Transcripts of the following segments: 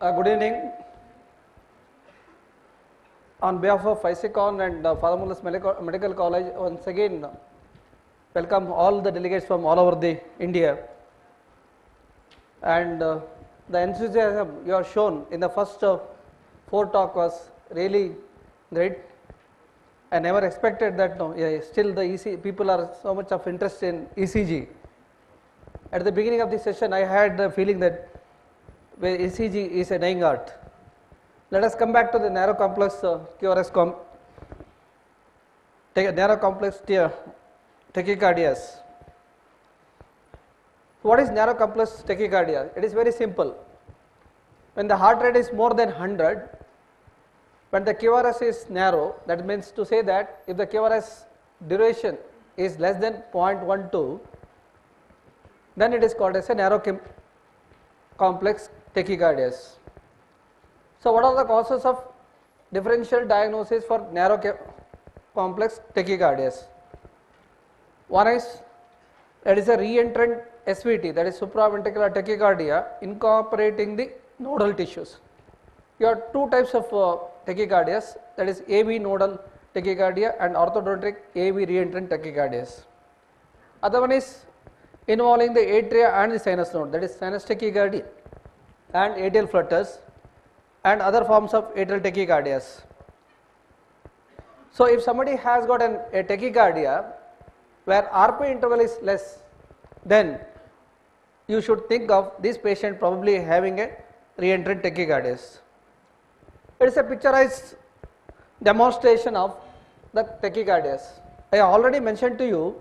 Good evening. On behalf of ISICON and Father Mullas Medical College, once again welcome all the delegates from all over the India. And the enthusiasm you have shown in the first 4 talk was really great. I never expected that. No, still the people are so much of interest in ECG. At the beginning of the session, I had the feeling that ECG is a dying art. Let us come back to the narrow complex QRS narrow complex tachycardias. What is narrow complex tachycardia? It is very simple. When the heart rate is more than 100, when the QRS is narrow, that means to say that if the QRS duration is less than 0.12, then it is called as a narrow complex tachycardias. So, what are the causes of differential diagnosis for narrow complex tachycardias? One is, that is a reentrant SVT, that is supraventricular tachycardia incorporating the nodal tissues. You have 2 types of tachycardias, that is AV nodal tachycardia and orthodontic AV reentrant tachycardias. Other one is involving the atria and the sinus node, that is sinus tachycardia and atrial flutters and other forms of atrial tachycardias. So, if somebody has got a tachycardia where RP interval is less, then you should think of this patient probably having a reentrant tachycardias. It is a picturized demonstration of the tachycardias. I already mentioned to you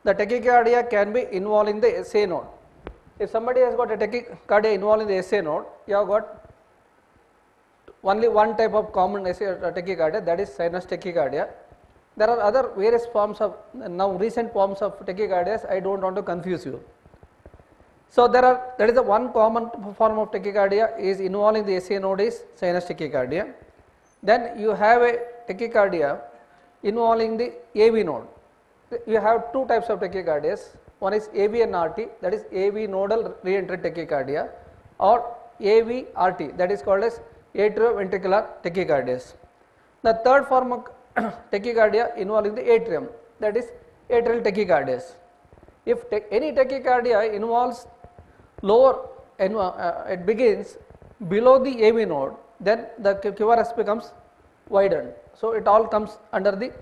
the tachycardia can be involving the SA node. If somebody has got a tachycardia involving the SA node, you have got only one type of common tachycardia, that is sinus tachycardia. There are other various forms of now recent forms of tachycardias. I do not want to confuse you. So, there is a one common form of tachycardia is involving the SA node is sinus tachycardia. Then you have a tachycardia involving the AV node. You have 2 types of tachycardias. One is AVNRT, that is AV nodal reentrant tachycardia, or AVRT, that is called as atrioventricular tachycardias. The third form of tachycardia involving the atrium, that is atrial tachycardias. If any tachycardia involves lower, it begins below the AV node, then the QRS becomes widened. So, it all comes under the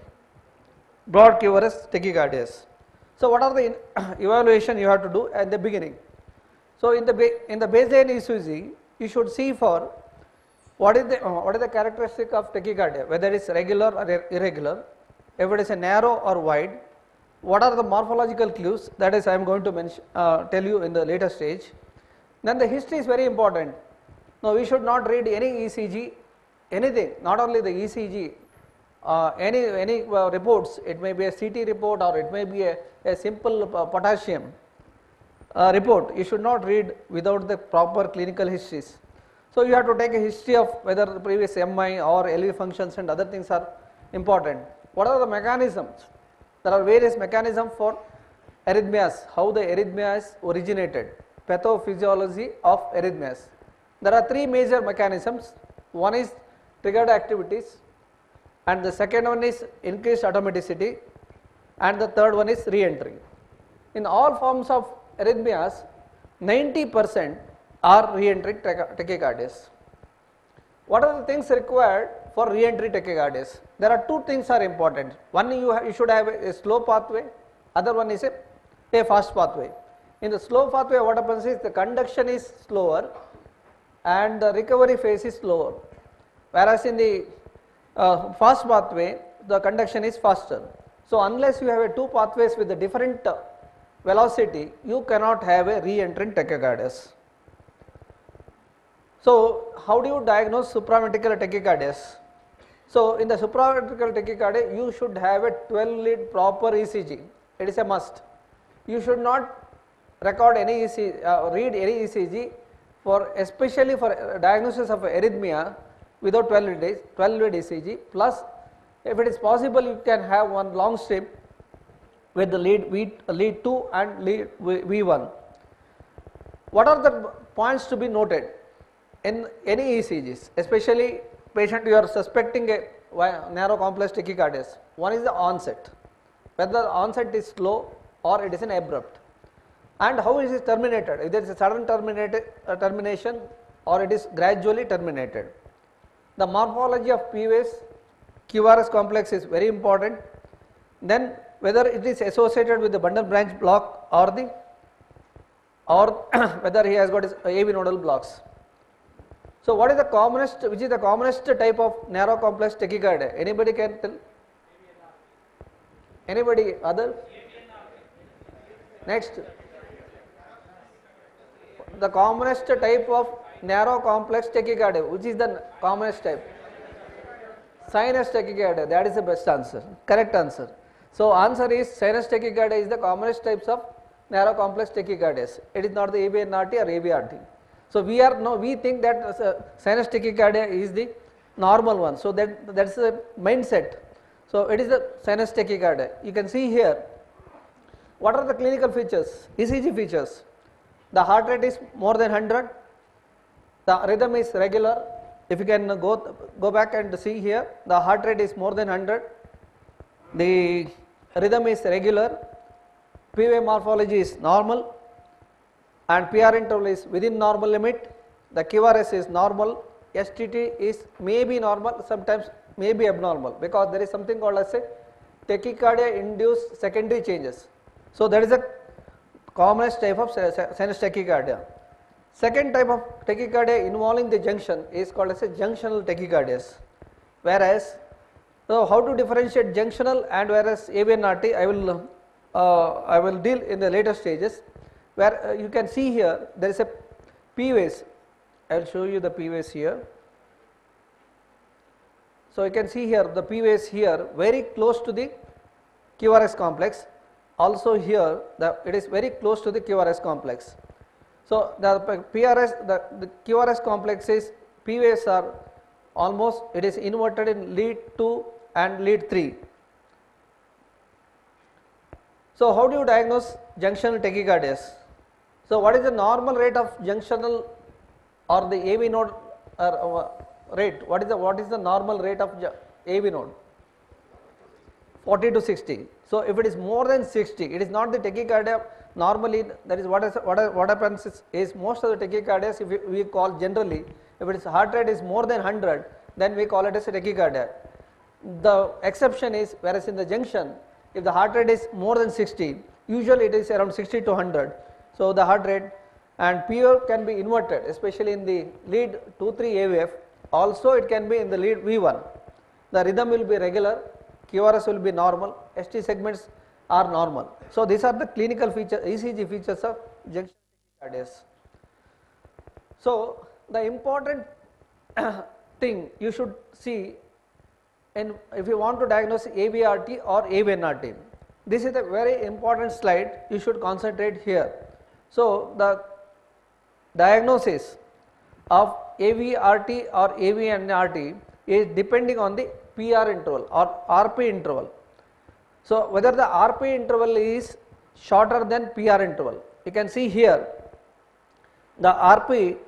broad QRS tachycardias. So, what are the evaluation you have to do at the beginning? So, in the baseline ECG, you should see for what is the characteristic of tachycardia, whether it is regular or irregular, if it is a narrow or wide, what are the morphological clues, that is I am going to mention, tell you in the later stage. Then the history is very important. Now, we should not read any ECG, anything, not only the ECG, any reports, it may be a CT report or it may be a simple potassium report, you should not read without the proper clinical histories. So, you have to take a history of whether the previous MI or LV functions and other things are important. What are the mechanisms? There are various mechanisms for arrhythmias, how the arrhythmias originated, pathophysiology of arrhythmias. There are 3 major mechanisms. One is triggered activities, and the second one is increased automaticity, and the third one is re-entry. In all forms of arrhythmias, 90% are re-entry tachycardias. What are the things required for re-entry tachycardias? There are 2 things are important. One, you should have a slow pathway, other one is a fast pathway. In the slow pathway, what happens is the conduction is slower and the recovery phase is slower, whereas in the fast pathway the conduction is faster. So, unless you have 2 pathways with a different velocity, you cannot have a re-entrant tachycardias. So, how do you diagnose supraventricular tachycardias? So, in the supraventricular tachycardia, you should have a 12-lead proper ECG. It is a must. You should not record any ECG, read any ECG for especially for diagnosis of arrhythmia without 12-lead ECG. Plus, if it is possible, you can have one long strip with the lead 2 and lead V1. What are the points to be noted? in any ECGs, especially patient you are suspecting a narrow complex tachycardia. One is the onset, whether the onset is slow or it is an abrupt, and how it is terminated, if there is a sudden termination or it is gradually terminated. The morphology of P wave QRS complex is very important. Then whether it is associated with the bundle branch block or whether he has got his AV nodal blocks. So what is the commonest, which is the commonest type of narrow complex tachycardia? Anybody can tell? Anybody other? Next, the commonest type of narrow complex tachycardia, which is the commonest type? Sinus tachycardia, that is the best answer, correct answer. So answer is sinus tachycardia is the commonest types of narrow complex tachycardias. It is not the ABNRT or AVRT. So we think that sinus tachycardia is the normal one. So that's the mindset. So it is the sinus tachycardia. You can see here, what are the clinical features, ECG features? The heart rate is more than 100, the rhythm is regular. If you can go back and see here, the heart rate is more than 100, the rhythm is regular, P wave morphology is normal, and PR interval is within normal limit, the QRS is normal, STT is maybe normal, sometimes may be abnormal, because there is something called as a tachycardia induced secondary changes. So that is the commonest type of sinus tachycardia. Second type of tachycardia involving the junction is called as a junctional tachycardias. Whereas, so how to differentiate junctional and whereas AVNRT I will deal in the later stages, where you can see here there is a P waves. I will show you the P waves here. So you can see here the P waves here very close to the QRS complex. Also here it is very close to the QRS complex. So the the QRS complexes P waves are almost, it is inverted in lead 2 and lead 3. So how do you diagnose junctional tachycardias? So what is the normal rate of junctional or the AV node rate? What is the normal rate of AV node? 40 to 60. So if it is more than 60, it is not the tachycardia. Normally, that is what happens is most of the tachycardias, if we call generally, if its heart rate is more than 100, then we call it as a tachycardia. The exception is, whereas in the junction, if the heart rate is more than 60, usually it is around 60 to 100. So the heart rate and PO can be inverted, especially in the lead 2-3 AVF. Also it can be in the lead V1. The rhythm will be regular, QRS will be normal, ST segments are normal. So these are the clinical features, ECG features of junction tachycardias. So the important thing you should see, and if you want to diagnose AVRT or AVNRT, this is a very important slide, you should concentrate here. So the diagnosis of AVRT or AVNRT is depending on the PR interval or RP interval. So whether the RP interval is shorter than PR interval, you can see here the RP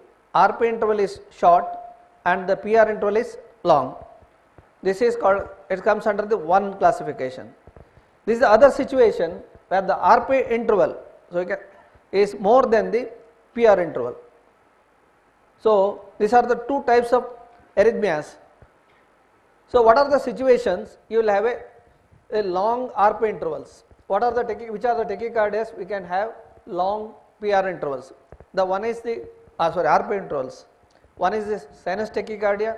interval is short and the PR interval is long. This is called, it comes under the 1 classification. This is the other situation where the RP interval is more than the PR interval. So these are the two types of arrhythmias. So what are the situations you will have a long RP intervals? Which are the tachycardias we can have long PR intervals? The one is the RP intervals. One is the sinus tachycardia.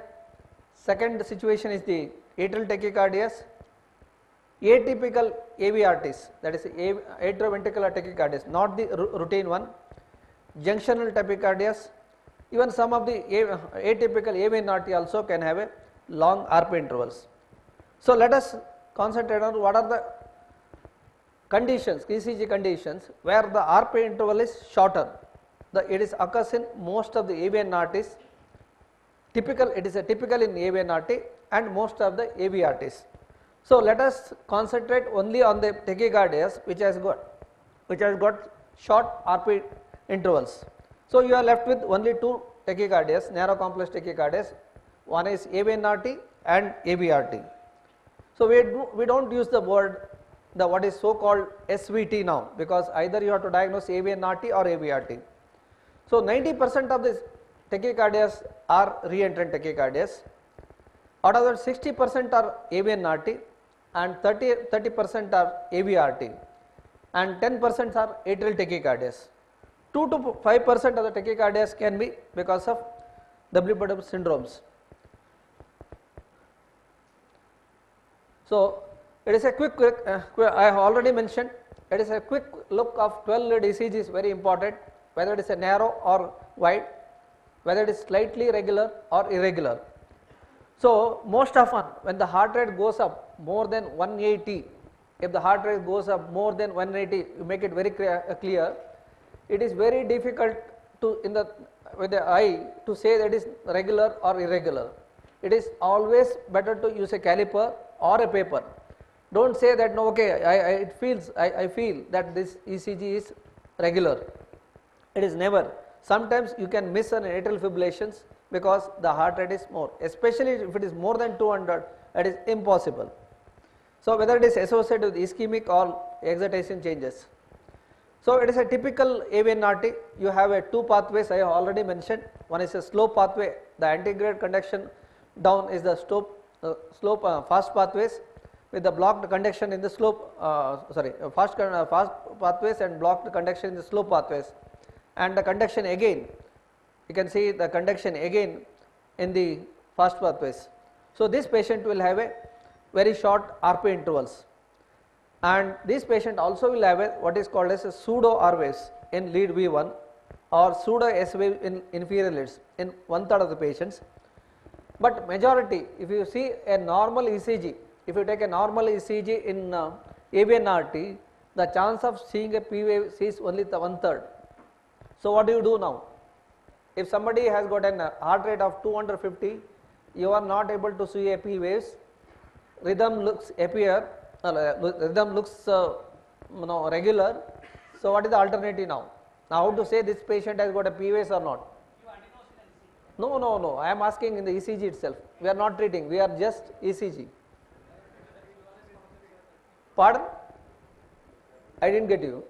Second situation is the atrial tachycardias. Atypical AVRTs, that is atrioventricular tachycardias, not the routine one. Junctional tachycardias. Even some of the atypical AVNRT also can have a long RP intervals. So let us concentrate on what are the conditions, ECG conditions, where the RP interval is shorter. It occurs in most of the AVNRTs. It is typical in AVNRT and most of the AVRTs. So let us concentrate only on the tachycardias which has got short RP intervals. So you are left with only two tachycardias, narrow complex tachycardias. One is AVNRT and AVRT. So we don't use the word what is so called SVT now, because either you have to diagnose AVNRT or AVRT. So 90% of these tachycardias are reentrant tachycardias. Out of that 60% are AVNRT and 30% are AVRT and 10% are atrial tachycardias. 2 to 5% of the tachycardias can be because of WBW syndromes. So it is a quick I have already mentioned, it is a quick look of 12 lead ECG is very important, whether it is a narrow or wide, whether it is slightly regular or irregular. So most often when the heart rate goes up more than 180, if the heart rate goes up more than 180, you make it very clear, it is very difficult to with the eye to say that it is regular or irregular. It is always better to use a caliper or a paper. Don't say that no, okay, I feel that this ECG is regular. It is never. Sometimes you can miss an atrial fibrillations because the heart rate is more, especially if it is more than 200, that is impossible. So whether it is associated with ischemic or excitation changes. So it is a typical AVNRT. You have a two pathways I have already mentioned. One is a slow pathway, the antegrade conduction down is the slope fast pathways with the blocked conduction in the slope fast pathways and blocked conduction in the slope pathways, and the conduction again, you can see the conduction again in the fast pathways. So this patient will have a very short RP intervals, and this patient also will have a what is called as a pseudo R waves in lead V1 or pseudo S wave in inferior leads in 1/3 of the patients. But majority, if you see a normal ECG, if you take a normal ECG in AVNRT, the chance of seeing a P wave is only 1/3. So what do you do now? If somebody has got a heart rate of 250, you are not able to see a P waves, rhythm looks regular. So what is the alternative now? Now how to say this patient has got a P waves or not? No, I am asking in the ECG itself. We are not treating, we are just ECG. Pardon? I didn't get you.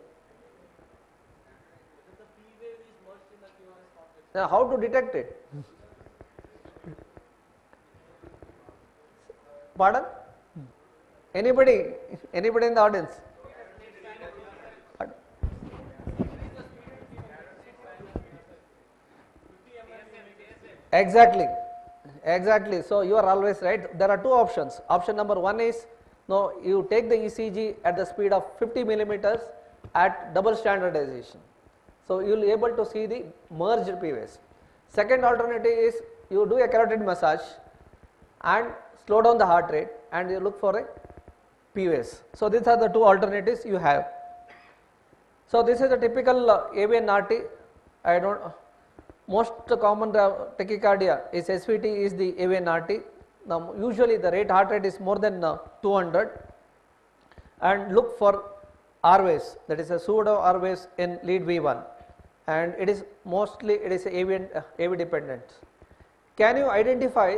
Now how to detect it? Pardon? Anybody in the audience? Exactly. So you are always right. There are two options. Option number one is, no, you take the ECG at the speed of 50 millimeters at double standardization. So you will be able to see the merged P waves. Second alternative is you do a carotid massage and slow down the heart rate and you look for a P waves. So these are the two alternatives you have. So this is a typical AVNRT. Most common tachycardia is SVT is the AVNRT. Now usually the heart rate is more than 200, and look for R waves, that is a pseudo R waves in lead V1, and it is mostly AV dependent. Can you identify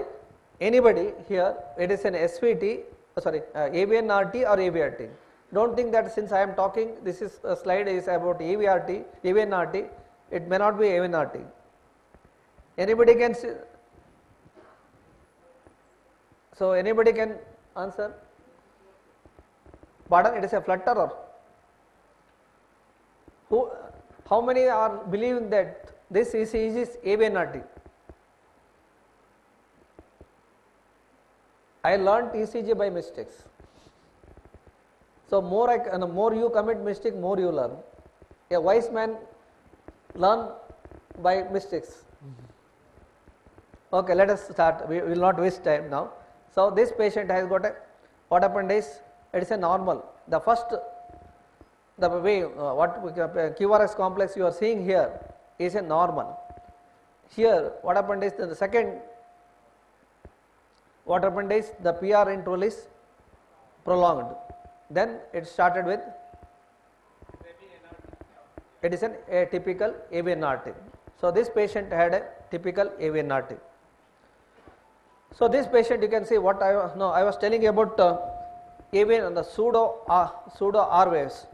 anybody here? It is an SVT, AVNRT or AVRT. Don't think that since I am talking, this is a slide is about AVNRT, it may not be AVNRT. Anybody can see? So anybody can answer? Pardon? It is a flutterer. How many are believing that this ECG is AVNRT? I learnt ECG by mistakes. So more you commit mistake, more you learn. A wise man learn by mistakes. Okay, let us start. We will not waste time now. So this patient has got what happened is, it is a normal. The first, the way QRS complex you are seeing here is a normal. Here what happened is the second, what happened is the PR interval is prolonged. Then it started with, it is a typical AVNRT. So this patient had a typical AVNRT. So this patient, you can see what I was telling you about AVN and the pseudo R waves.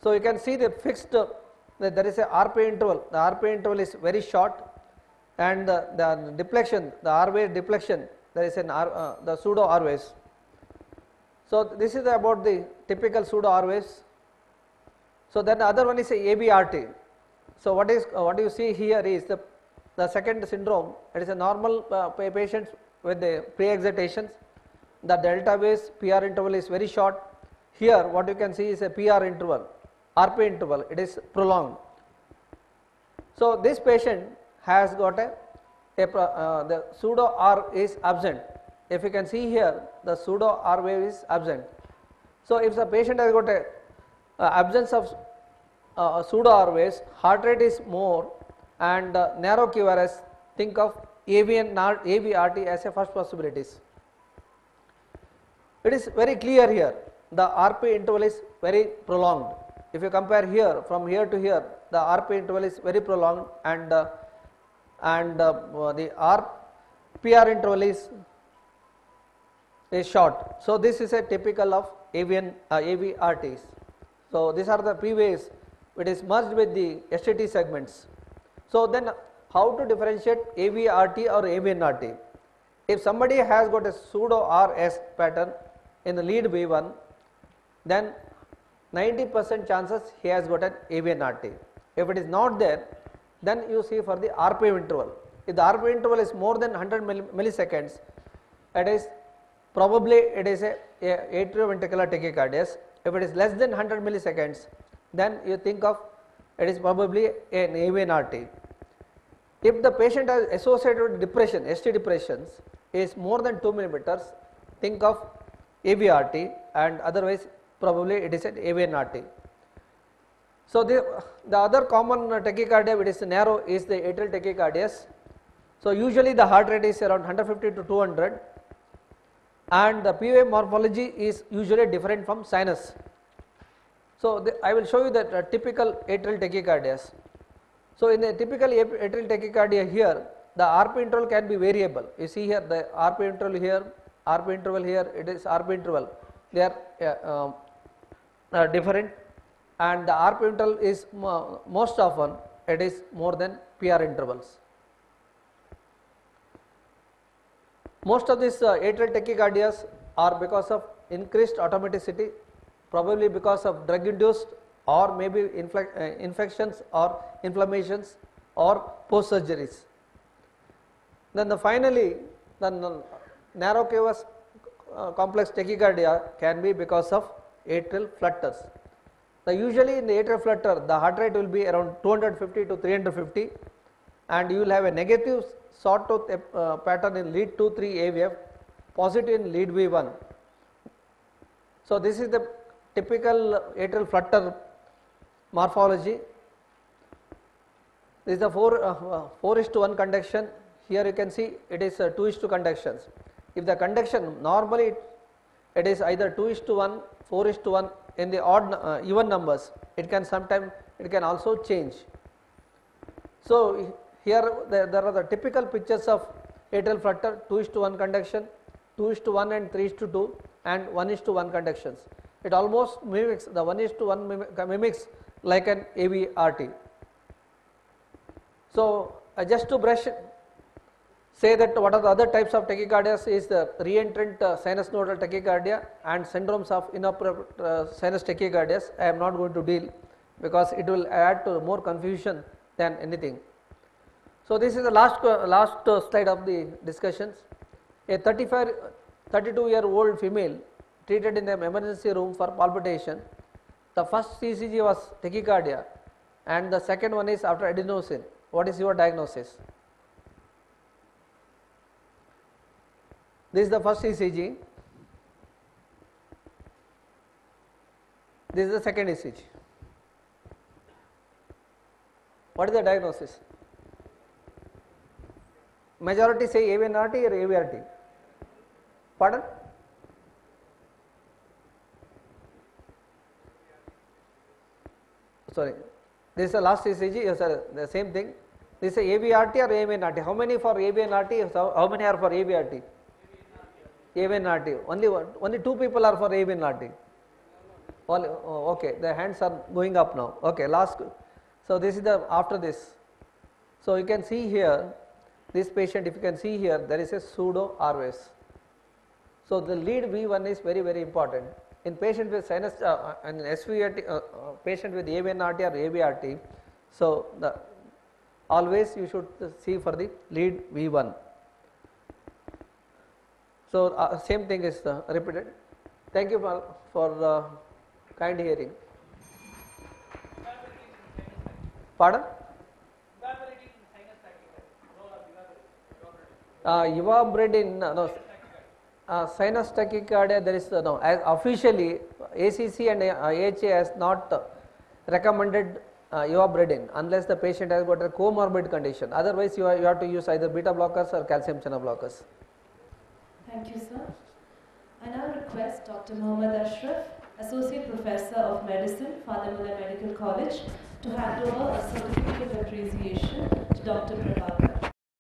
So you can see the fixed there is a RPA interval. The RPA interval is very short, and the deflection, the R wave deflection, there is an the pseudo R waves. So this is about the typical pseudo R waves. So then the other one is a AVRT. So what you see here is the second syndrome. It is a normal patients with the pre-excitations. The delta waves PR interval is very short. Here what you can see is a PR interval, RP interval, it is prolonged. So this patient has got the pseudo R is absent. If you can see here, the pseudo R wave is absent. So if the patient has got a absence of pseudo R waves, heart rate is more, and narrow QRS, think of AVRT as a first possibilities. It is very clear here, the RP interval is very prolonged. If you compare here, from here to here, the RP interval is very prolonged, and the PR interval is short. So this is a typical of AVRTs. So these are the P waves which is merged with the STT segments. So then how to differentiate AVRT or AVNRT? If somebody has got a pseudo RS pattern in the lead V1, then 90% chances he has got an AVNRT. If it is not there, then you see for the RPM interval. If the RPM interval is more than 100 milliseconds, it is probably it is a atrioventricular tachycardias. If it is less than 100 milliseconds, then you think of it is probably an AVNRT. If the patient has associated with depression, ST depressions is more than 2 millimeters, think of AVRT, and otherwise probably it is an AVNRT. So the other common tachycardia which is narrow is the atrial tachycardias. So usually the heart rate is around 150 to 200, and the P wave morphology is usually different from sinus. So I will show you the typical atrial tachycardias. So in the typical atrial tachycardia here, the RP interval can be variable. You see here the RP interval here, RP interval here, it is RP interval. They are different, and the RP interval is most often it is more than PR intervals. Most of these atrial tachycardias are because of increased automaticity, probably because of drug induced, or maybe infections or inflammations or post surgeries. Then finally the narrow cavus complex tachycardia can be because of atrial flutters. Usually in the atrial flutter, the heart rate will be around 250 to 350, and you will have a negative sawtooth pattern in lead 2, 3 AVF, positive in lead V1. So this is the typical atrial flutter morphology. This is the 4:1 conduction. Here you can see it is 2:2 conductions. If the conduction normally it is either 2:1, 4:1 in the odd even numbers, it can sometimes it can also change. So here there are the typical pictures of atrial flutter: 2:1 conduction, 2:1 and 3:2, and 1:1 conductions. It almost mimics the 1:1 mimics like an AVRT. So just to brush say that what are the other types of tachycardias is the reentrant sinus nodal tachycardia and syndromes of inappropriate sinus tachycardias. I am not going to deal because it will add to more confusion than anything. So this is the last slide of the discussions. A 32-year-old female treated in the emergency room for palpitation. The first ECG was tachycardia, and the second one is after adenosine. What is your diagnosis? This is the first ECG. This is the second ECG. What is the diagnosis? Majority say AVNRT or AVRT. Pardon? Sorry, this is the last ECG. Yes, sir, the same thing. This is AVRT or AVNRT? How many for AVNRT? How many are for AVRT? AVNRT. Only 2 people are for AVNRT. Okay, the hands are going up now. Okay, last. So this is the after this. So you can see here, this patient, if you can see here, there is a pseudo RVS. So the lead V1 is very, very important. In patient with sinus and SVRT, patient with AVNRT or AVRT, so always you should see for the lead V1. So same thing is repeated. Thank you for kind hearing. Pardon? Ivabradine, no. Sinus tachycardia, there is no. As officially, ACC and AHA has not recommended ivabradine unless the patient has got a comorbid condition. Otherwise, you have to use either beta blockers or calcium channel blockers. Thank you, sir. I now request Dr. Mohammad Ashraf, Associate Professor of Medicine, Father Muller Medical College, to hand over a certificate of appreciation to Dr. Prabhakar.